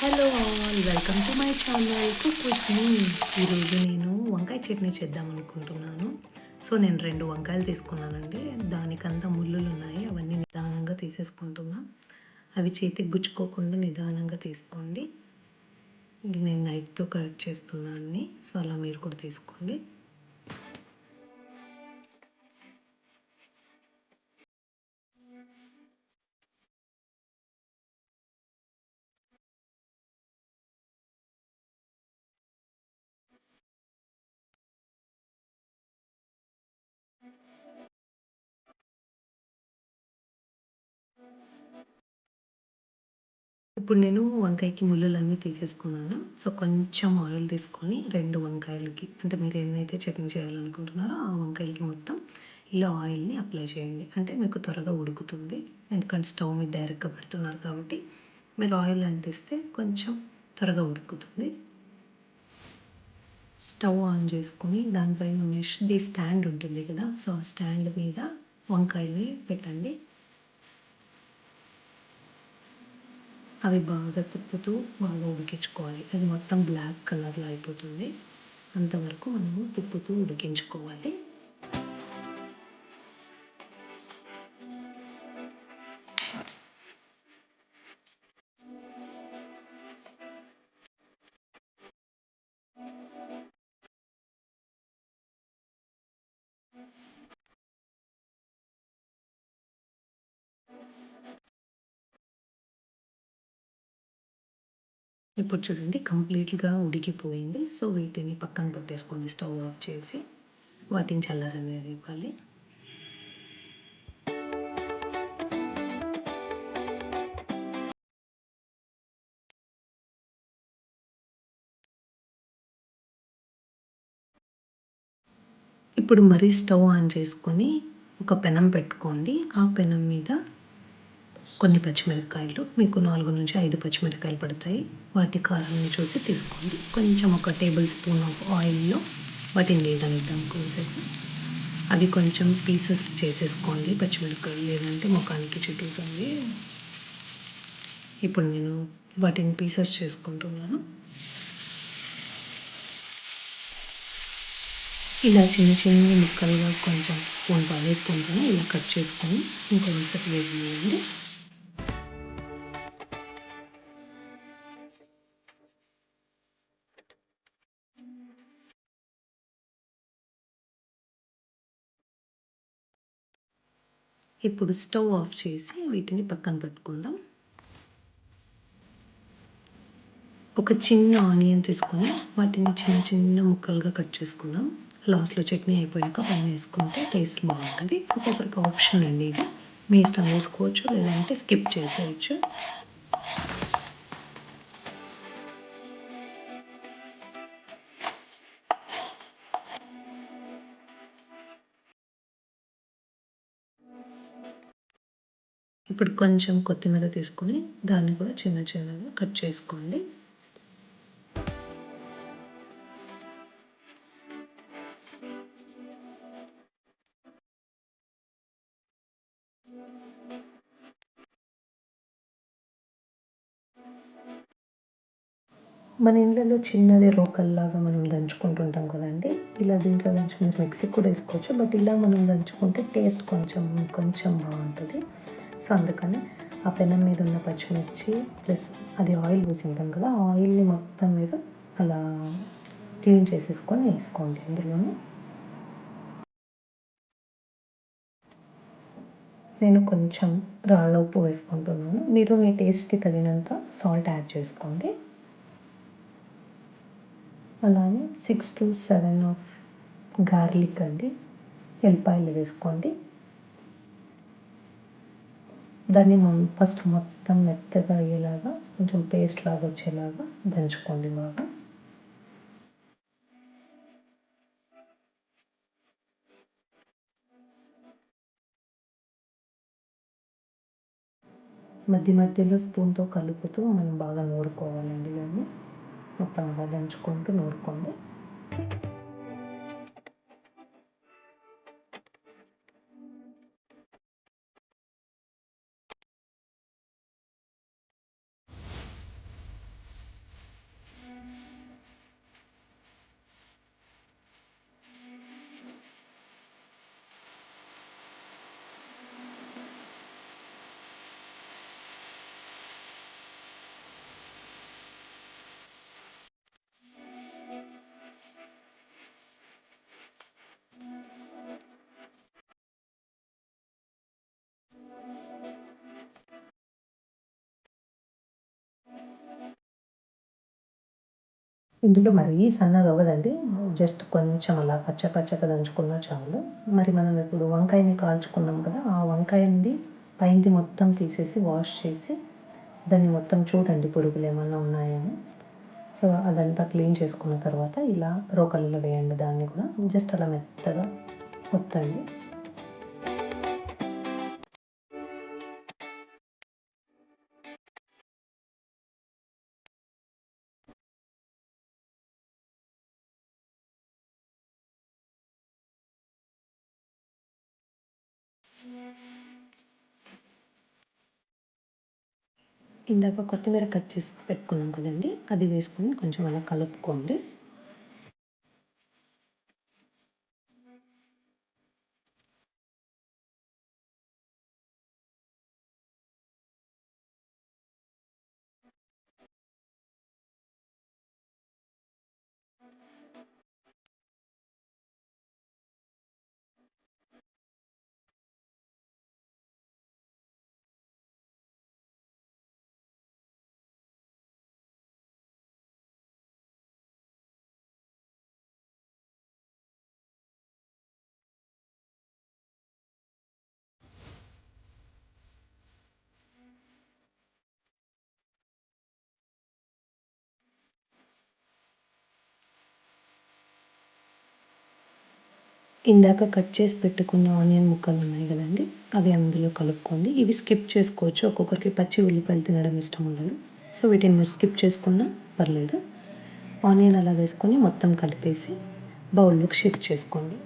Hello all welcome to my channel cook with me. ఈరోజు నేను వంకాయ చట్నీ చేద్దాం అనుకుంటున్నాను. సో నేను 2 వంకాయలు తీసుకున్నానండి. దానికంతా ముళ్ళులు ఉన్నాయి, అవన్నీ నిదానంగా తీసేసుకుంటున్నా. అవి చేతికి గుచ్చుకోకుండా నిదానంగా తీసుకోండి. నేను నైఫ్తో కట్ చేస్తున్నాను అన్ని, సో అలా మీరు కూడా తీసుకోండి. ఇప్పుడు నేను వంకాయకి ముళ్ళులన్నీ తీసేసుకున్నాను. సో కొంచెం ఆయిల్ తీసుకొని 2 వంకాయలకి, అంటే మీరు ఎన్నైతే చట్నీ చేయాలనుకుంటున్నారో ఆ వంకాయలకి మొత్తం ఇలా ఆయిల్ని అప్లై చేయండి. అంటే మీకు త్వరగా ఉడుకుతుంది. ఎందుకంటే స్టవ్ మీద డైరెక్ట్గా పెడుతున్నారు కాబట్టి మీరు ఆయిల్ అంటిస్తే కొంచెం త్వరగా ఉడుకుతుంది. స్టవ్ ఆన్ చేసుకొని దానిపైన మెష్ది స్టాండ్ ఉంటుంది కదా, సో ఆ స్టాండ్ మీద వంకాయల్ని పెట్టండి. అవి బాగా తిప్పుతూ బాగా ఉడికించుకోవాలి. అది మొత్తం బ్లాక్ కలర్లో అయిపోతుంది. అంతవరకు మనము తిప్పుతూ ఉడికించుకోవాలి. ఇప్పుడు చూడండి కంప్లీట్గా ఉడికిపోయింది. సో వీటిని పక్కన పెట్టేసుకోండి. స్టవ్ ఆఫ్ చేసి వాటిని చల్లారనేది ఇవ్వాలి. ఇప్పుడు మరీ స్టవ్ ఆన్ చేసుకొని ఒక పెనం పెట్టుకోండి. ఆ పెనం మీద కొన్ని పచ్చిమిరపకాయలు, మీకు 4-5 పచ్చిమిరపకాయలు పడతాయి. వాటి కారాన్ని చూసి తీసుకోండి. కొంచెం ఒక టేబుల్ స్పూన్ ఆఫ్ ఆయిల్లో వాటిని వేయగలుగుతాం కొంచెంసేపు. అవి కొంచెం పీసెస్ చేసేసుకోండి పచ్చిమిరపకాయలు, లేదంటే ముఖానికి చిక్కుతుంది. ఇప్పుడు నేను వాటిని పీసెస్ చేసుకుంటున్నాను. ఇలా చిన్న చిన్న ముక్కలుగా కొంచెం స్పూన్ వేసుకుంటాను. ఇలా కట్ చేసుకొని ఇంకొంచెం వేయండి. ఇప్పుడు స్టవ్ ఆఫ్ చేసి వీటిని పక్కన పెట్టుకుందాం. ఒక చిన్న ఆనియన్ తీసుకొని వాటిని చిన్న చిన్న ముక్కలుగా కట్ చేసుకుందాం. లాస్ట్లో చట్నీ అయిపోయాక పైన వేసుకుంటే టేస్ట్ బాగుంటుంది. ఒక్కొక్కరికి ఆప్షన్ అండి ఇది. మీ ఇష్టం, వేసుకోవచ్చు లేదంటే స్కిప్ చేసేయచ్చు. ఇప్పుడు కొంచెం కొత్తిమీర తీసుకొని దాన్ని కూడా చిన్న చిన్నగా కట్ చేసుకోండి. మన ఇంట్లో చిన్నది రోకల్లాగా మనం దంచుకుంటుంటాం కదండి. ఇలా దీంట్లో దంచుకుని మిక్సీ కూడా వేసుకోవచ్చు. బట్ ఇలా మనం దంచుకుంటే టేస్ట్ కొంచెం కొంచెం బాగుంటుంది. సో అందుకని ఆ పెనం మీద ఉన్న పచ్చిమిర్చి ప్లస్ అది ఆయిల్ వేసి ఉంటాం కదా, ఆ ఆయిల్ని మొత్తం మీద అలా క్లీన్ చేసేసుకొని వేసుకోండి అందులోనే. నేను కొంచెం రాళ్ళ ఉప్పు వేసుకుంటున్నాను. మీరు మీ టేస్ట్కి తగినంత సాల్ట్ యాడ్ చేసుకోండి. అలానే 6-7 ఆఫ్ గార్లిక్ అండి, ఎల్లిపాయలు వేసుకోండి. దాన్ని ఫస్ట్ మొత్తం మెత్తగా అయ్యేలాగా కొంచెం పేస్ట్ లాగా వచ్చేలాగా దంచుకోండి బాగా. మధ్య మధ్యలో స్పూన్తో కలుపుతూ మనం బాగా నూరుకోవాలండి. దాన్ని మొత్తం అలా దంచుకుంటూ నూరుకోండి. ఇందులో మరీ సన్నగా అవ్వదండి. జస్ట్ కొంచెం అలా పచ్చగా దంచుకున్నా చాలు. మరి మనం ఇప్పుడు వంకాయని కాల్చుకున్నాం కదా! ఆ వంకాయనిది పైనది మొత్తం తీసేసి వాష్ చేసి దాన్ని మొత్తం చూడండి పురుగులు ఏమన్నా ఉన్నాయేమో. సో అదంతా క్లీన్ చేసుకున్న తర్వాత ఇలా రోకలిలో వేయండి దాన్ని కూడా. జస్ట్ అలా మెత్తగా ఒత్తండి. ఇందాక కొత్తిమీర కట్ చేసి పెట్టుకున్నాం కదండీ! అది వేసుకొని కొంచెం అలా కలుపుకోండి. ఇందాక కట్ చేసి పెట్టుకున్న ఆనియన్ ముక్కలు ఉన్నాయి కదండీ! అవి అందులో కలుపుకోండి. ఇవి స్కిప్ చేసుకోవచ్చు. ఒక్కొక్కరికి పచ్చి ఉల్లిపాయలు తినడం ఇష్టం ఉండదు. సో వీటిని మీరు స్కిప్ చేసుకున్నా పర్లేదు. ఆనియన్ అలా వేసుకొని మొత్తం కలిపేసి బౌల్లోకి షిఫ్ట్ చేసుకోండి.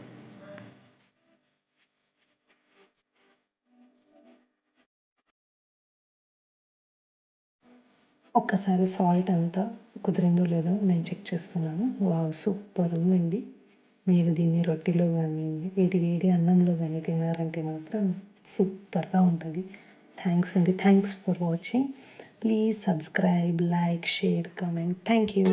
ఒక్కసారి సాల్ట్ అంతా కుదిరిందో లేదో నేను చెక్ చేస్తున్నాను. వావ్! సూపర్ ఉందండి. మీరు దీన్ని రొట్టెలో కానీ, వేడి వేడి అన్నంలో కానీ తిన్నారంటే మాత్రం సూపర్‌గా ఉంటుంది. థ్యాంక్స్ అండి. Thanks for watching. Please subscribe, like, share, comment. Thank you.